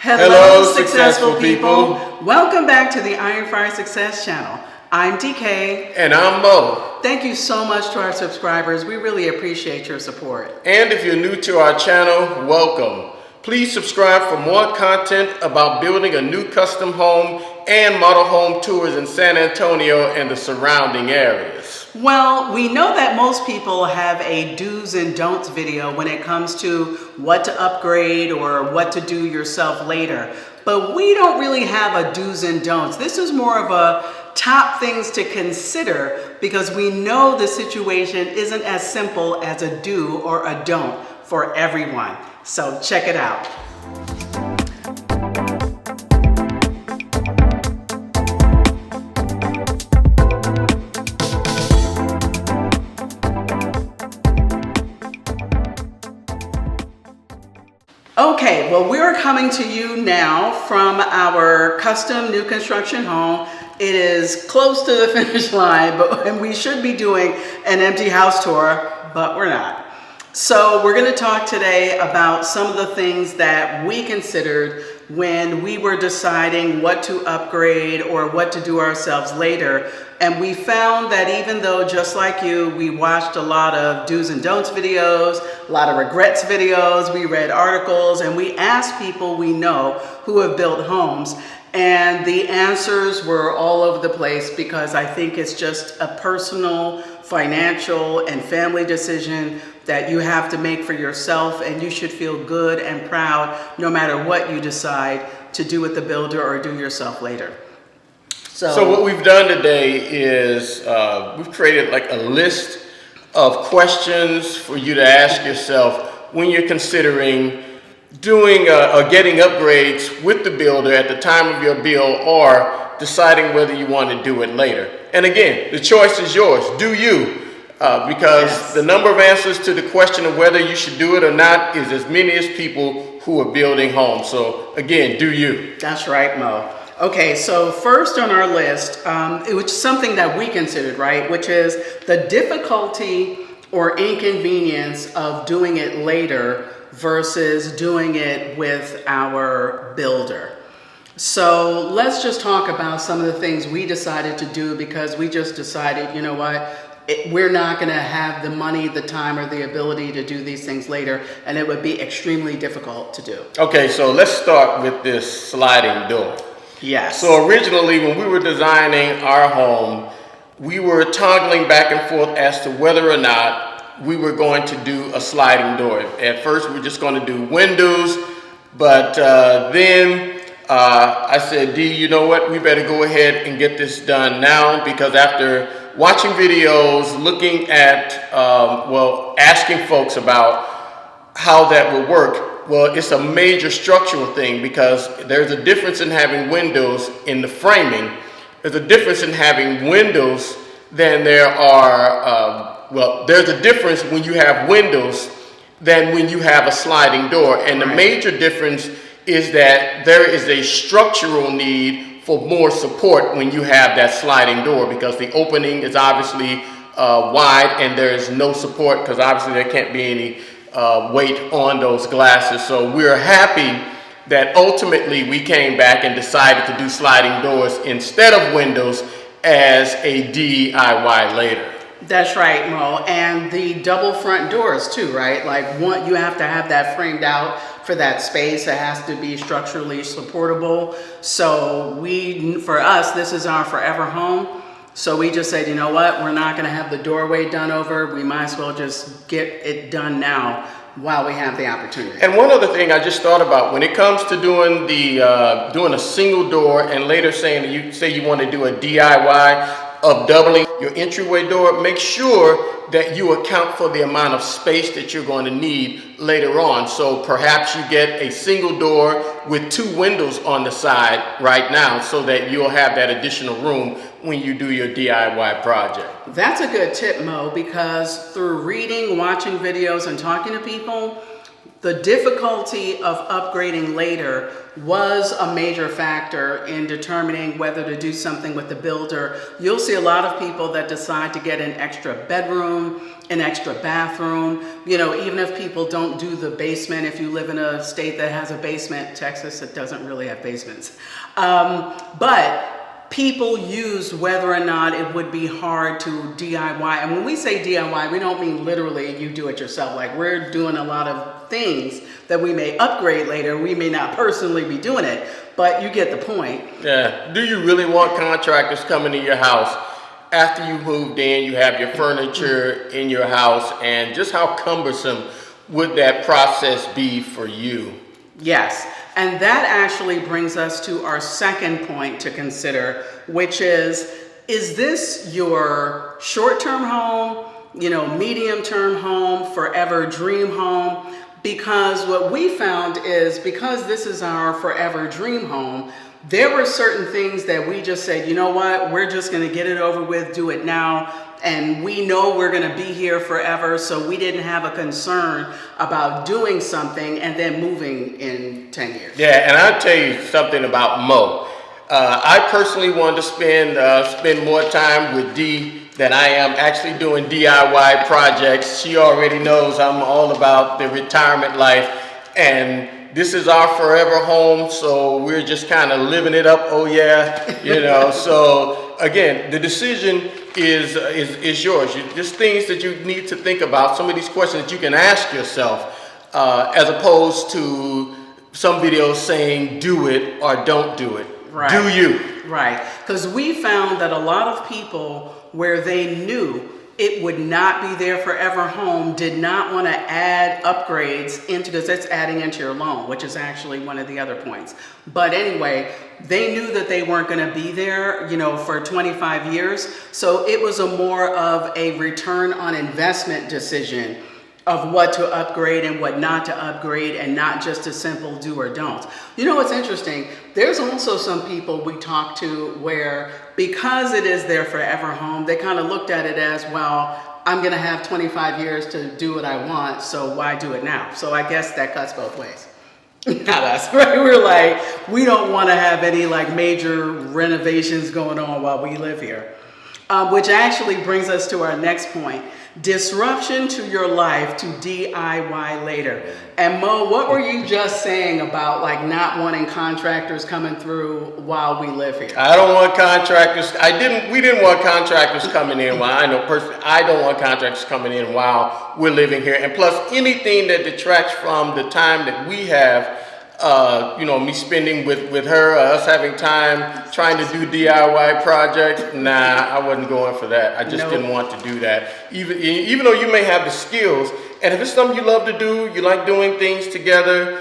Hello, successful people. Welcome back to the Iron Fire Success channel. I'm DK. And I'm Mo. Thank you so much to our subscribers. We really appreciate your support. And if you're new to our channel, welcome. Please subscribe for more content about building a new custom home and model home tours in San Antonio and the surrounding areas. Well, we know that most people have a do's and don'ts video when it comes to what to upgrade or what to do yourself later. But we don't really have a do's and don'ts. This is more of a top things to consider because we know the situation isn't as simple as a do or a don't for everyone. So check it out. Okay, well, we're coming to you now from our custom new construction home. It is close to the finish line, and we should be doing an empty house tour, but we're not. So we're going to talk today about some of the things that we considered when we were deciding what to upgrade or what to do ourselves later. And we found that even though, just like you, we watched a lot of do's and don'ts videos, a lot of regrets videos, we read articles, and we asked people we know who have built homes. And the answers were all over the place because I think it's just a personal, financial, and family decision that you have to make for yourself, and you should feel good and proud no matter what you decide to do with the builder or do yourself later. So what we've done today is we've created like a list of questions for you to ask yourself when you're considering doing or getting upgrades with the builder at the time of your build or deciding whether you want to do it later. And again, the choice is yours. Do you? Because the number of answers to the question of whether you should do it or not is as many as people who are building homes. So again, do you? That's right, Mo. Okay, so first on our list, which is something that we considered, right, which is the difficulty or inconvenience of doing it later versus doing it with our builder. So let's just talk about some of the things we decided to do because we just decided, you know what, we're not going to have the money, the time, or the ability to do these things later, and it would be extremely difficult to do. Okay, so let's start with this sliding door. Yes. So originally when we were designing our home, we were toggling back and forth as to whether or not we were going to do a sliding door. At first we were just going to do windows, but then I said, Dee, you know what, we better go ahead and get this done now, because after watching videos, looking at, asking folks about how that would work, well, it's a major structural thing because there's a difference in having windows in the framing. There's a difference in having windows than there are, there's a difference when you have windows than when you have a sliding door. And the major difference is that there is a structural need for more support when you have that sliding door because the opening is obviously wide and there is no support because obviously there can't be any weight on those glasses. So we're happy that ultimately we came back and decided to do sliding doors instead of windows as a DIY later. That's right, Mo. And the double front doors too, right? Like you have to have that framed out for that space. It has to be structurally supportable. So for us, this is our forever home. So we just said, you know what, we're not going to have the doorway done over. We might as well just get it done now while we have the opportunity. And one other thing I just thought about when it comes to doing doing a single door and later saying that you say you want to do a DIY of doubling your entryway door, make sure that you account for the amount of space that you're going to need later on. So perhaps you get a single door with two windows on the side right now so that you'll have that additional room when you do your DIY project. That's a good tip, Mo, because through reading, watching videos, and talking to people, the difficulty of upgrading later was a major factor in determining whether to do something with the builder. You'll see a lot of people that decide to get an extra bedroom, an extra bathroom, you know, even if people don't do the basement. If you live in a state that has a basement, Texas, it doesn't really have basements. But people use whether or not it would be hard to DIY. And when we say DIY, we don't mean literally you do it yourself. Like, we're doing a lot of things that we may upgrade later. We may not personally be doing it, but you get the point. Yeah. Do you really want contractors coming to your house after you moved in, you have your furniture in your house, and just how cumbersome would that process be for you? Yes, and that actually brings us to our second point to consider, which is this your short-term home, you know, medium-term home, forever dream home? Because what we found is, because this is our forever dream home, there were certain things that we just said, you know what, we're just going to get it over with, do it now. And we know we're going to be here forever, so we didn't have a concern about doing something and then moving in 10 years. Yeah, and I'll tell you something about Mo. I personally wanted to spend more time with Dee than I am actually doing DIY projects. She already knows I'm all about the retirement life, and this is our forever home, so we're just kind of living it up. Oh yeah, you know. So again, the decision is yours. Just things that you need to think about. Some of these questions that you can ask yourself, as opposed to some videos saying do it or don't do it. Right. Do you? Right. Because we found that a lot of people, where they knew it would not be their forever home, did not want to add upgrades into, because that's adding into your loan, which is actually one of the other points. But anyway, they knew that they weren't going to be there, you know, for 25 years. So it was a more of a return on investment decision of what to upgrade and what not to upgrade, and not just a simple do or don't. You know what's interesting? There's also some people we talk to where, because it is their forever home, they kind of looked at it as, well, I'm gonna have 25 years to do what I want, so why do it now? So I guess that cuts both ways. Not us, right? We're like, we don't want to have any like major renovations going on while we live here. Which actually brings us to our next point. Disruption to your life to DIY later. And Mo, what were you just saying about like not wanting contractors coming through while we live here? I don't want contractors. We didn't want contractors coming in while I know personally. I don't want contractors coming in while we're living here. And plus, anything that detracts from the time that we have, you know, me spending with her, us having time trying to do DIY projects, nah, I wasn't going for that. I just didn't want to do that. Even though you may have the skills, and if it's something you love to do, you like doing things together,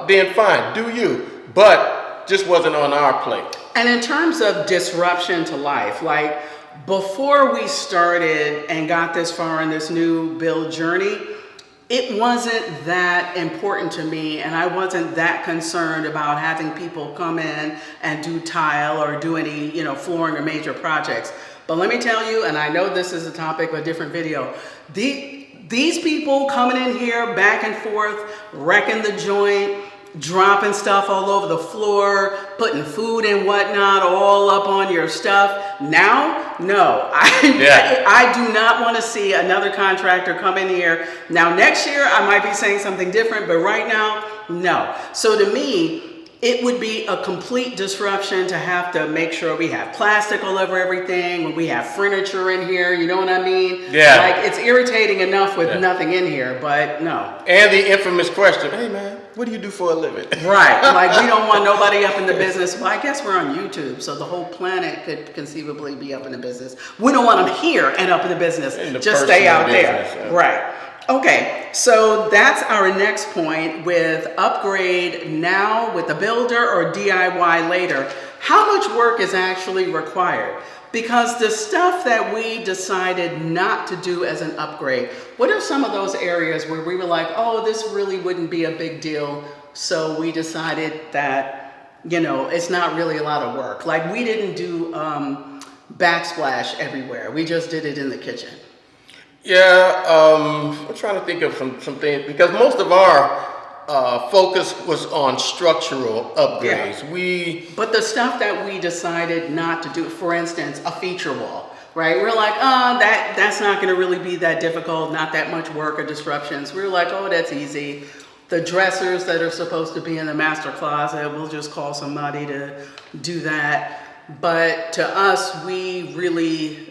then fine, do you. But just wasn't on our plate. And in terms of disruption to life, like before we started and got this far in this new build journey, it wasn't that important to me, and I wasn't that concerned about having people come in and do tile or do any, you know, flooring or major projects. But let me tell you, and I know this is a topic of a different video, these people coming in here back and forth, wrecking the joint, dropping stuff all over the floor, putting food and whatnot all up on your stuff. Now, no, I do not want to see another contractor come in here. Now, next year, I might be saying something different, but right now, no. So to me, it would be a complete disruption to have to make sure we have plastic all over everything, when we have furniture in here, you know what I mean? Yeah. Like, it's irritating enough with nothing in here, but no. And the infamous question, hey man, what do you do for a living? Right, like we don't want nobody up in the business. Well, I guess we're on YouTube, so the whole planet could conceivably be up in the business. We don't want them here and up in the business. Just stay out there. Right. Okay, so that's our next point with upgrade now with the builder or DIY later. How much work is actually required? Because the stuff that we decided not to do as an upgrade, what are some of those areas where we were like, oh, this really wouldn't be a big deal, so we decided that, you know, it's not really a lot of work. Like we didn't do backsplash everywhere. We just did it in the kitchen. Yeah, I'm trying to think of some things because most of our focus was on structural Yeah. upgrades. We But the stuff that we decided not to do, for instance, a feature wall, right? We're like, that's not going to really be that difficult, not that much work or disruptions. We're like, oh, that's easy. The dressers that are supposed to be in the master closet, we'll just call somebody to do that. But to us, we really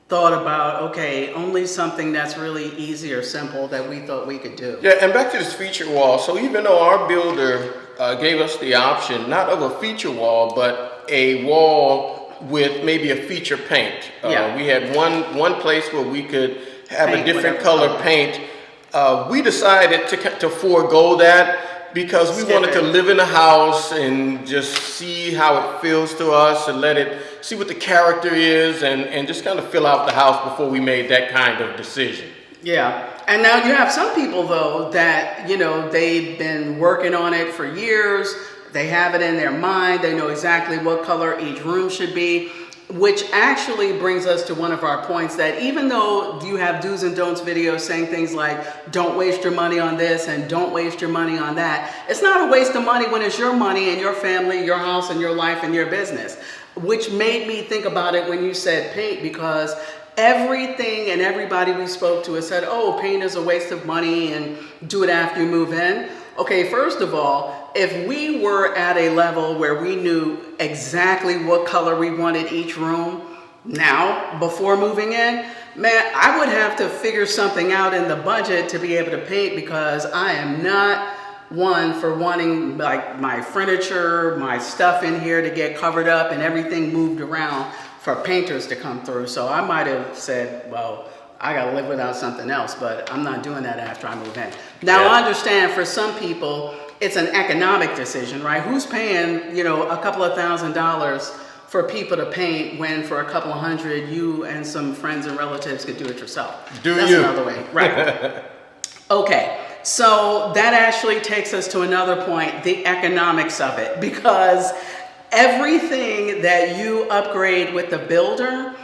thought about, okay, only something that's really easy or simple that we thought we could do. Yeah, and back to this feature wall. So even though our builder gave us the option, not of a feature wall, but a wall with maybe a feature paint. Yeah. We had one place where we could have Paint a different whatever color paint. We decided to forego that because we Skip wanted to it. live in the house and just see how it feels to us and let it see what the character is and just kind of fill out the house before we made that kind of decision. Yeah. And now you have some people though that, they've been working on it for years. They have it in their mind. They know exactly what color each room should be, which actually brings us to one of our points that even though you have do's and don'ts videos saying things like, don't waste your money on this and don't waste your money on that, it's not a waste of money when it's your money and your family, your house and your life and your business, which made me think about it when you said paint, because everything and everybody we spoke to has said, oh, paint is a waste of money and do it after you move in. Okay, first of all, if we were at a level where we knew exactly what color we wanted each room now, before moving in, man, I would have to figure something out in the budget to be able to paint, because I am not one for wanting like my furniture, my stuff in here to get covered up and everything moved around for painters to come through. So I might have said, well, I gotta live without something else, but I'm not doing that after I move in. Now Yeah. I understand for some people, it's an economic decision, right? Who's paying, a couple of $1,000s for people to paint when for a couple of hundred, you and some friends and relatives could do it yourself? That's you. another way, right? Okay, so that actually takes us to another point, the economics of it, because everything that you upgrade with the builder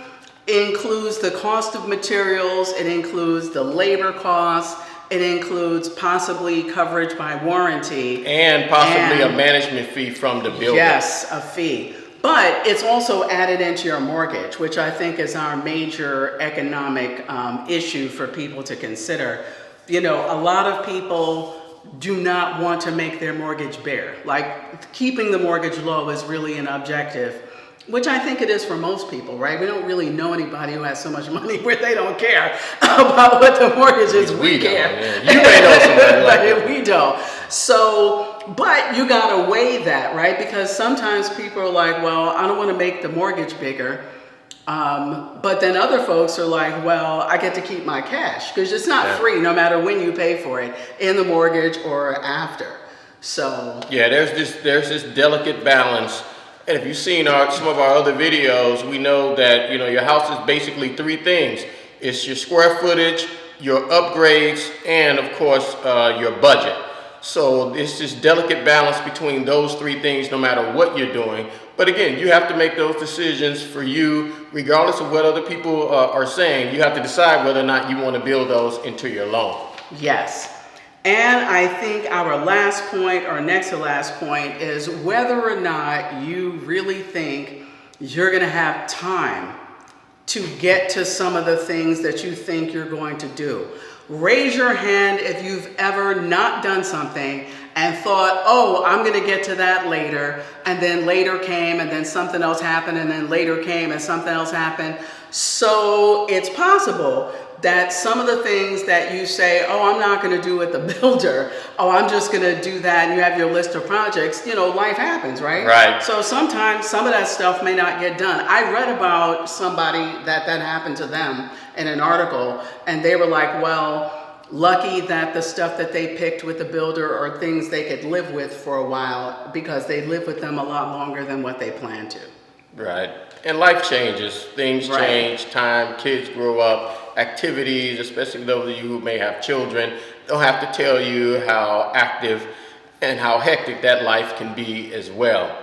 includes the cost of materials, it includes the labor costs, it includes possibly coverage by warranty. And possibly And- a management fee from the builder. Yes, a fee. But it's also added into your mortgage, which I think is our major economic issue for people to consider. A lot of people do not want to make their mortgage bare. Like, keeping the mortgage low is really an objective, which I think it is for most people, right? We don't really know anybody who has so much money where they don't care about what the mortgage is. We don't, care. yeah. You may know somebody like that. But we don't. So, but you gotta weigh that, right? Because sometimes people are like, well, I don't want to make the mortgage bigger. But then other folks are like, well, I get to keep my cash, because it's not free no matter when you pay for it, in the mortgage or after. So Yeah, there's this delicate balance. And if you've seen some of our other videos, we know that your house is basically three things. It's your square footage, your upgrades, and of course your budget. So it's this delicate balance between those three things no matter what you're doing. But again, you have to make those decisions for you, regardless of what other people are saying. You have to decide whether or not you want to build those into your loan. yes. And I think our last point, or next to last point, is whether or not you really think you're going to have time to get to some of the things that you think you're going to do. Raise your hand if you've ever not done something and thought, oh, I'm going to get to that later, and then later came, and then something else happened, and then later came, and something else happened. So it's possible that some of the things that you say, oh, I'm not going to do with the builder, oh, I'm just going to do that, and you have your list of projects, life happens, right? Right. So sometimes some of that stuff may not get done. I read about somebody that happened to them in an article, and they were like, well, lucky that the stuff that they picked with the builder are things they could live with for a while, because they lived with them a lot longer than what they planned to. Right. And life changes. Things Right. change, time, kids grow up, activities, especially those of you who may have children, don't have to tell you how active and how hectic that life can be as well.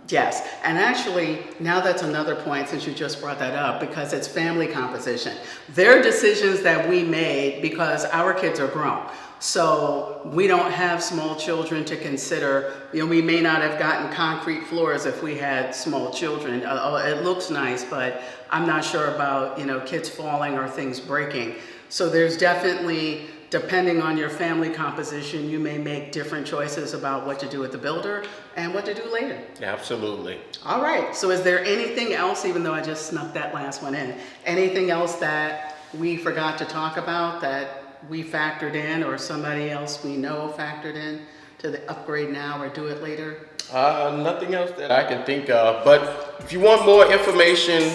Yes, and actually, now that's another point since you just brought that up, because it's family composition. There are decisions that we made because our kids are grown. So we don't have small children to consider. We may not have gotten concrete floors if we had small children. It looks nice, but I'm not sure about, kids falling or things breaking. So there's definitely, depending on your family composition, you may make different choices about what to do with the builder and what to do later. Absolutely. All right, so is there anything else, even though I just snuck that last one in, anything else that we forgot to talk about that we factored in, or somebody else we know factored in to the upgrade now or do it later? Nothing else that I can think of, but if you want more information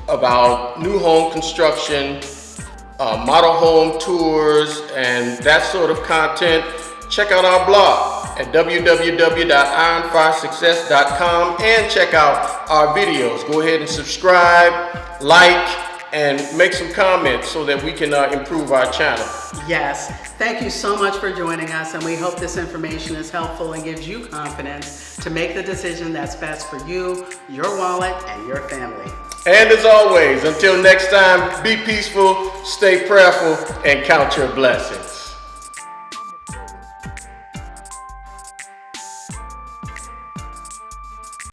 about new home construction, model home tours, and that sort of content, check out our blog at www.ironfiresuccess.com and check out our videos. Go ahead and subscribe, like, and make some comments so that we can improve our channel. Yes, thank you so much for joining us, and we hope this information is helpful and gives you confidence to make the decision that's best for you, your wallet, and your family. And as always, until next time, be peaceful, stay prayerful, and count your blessings.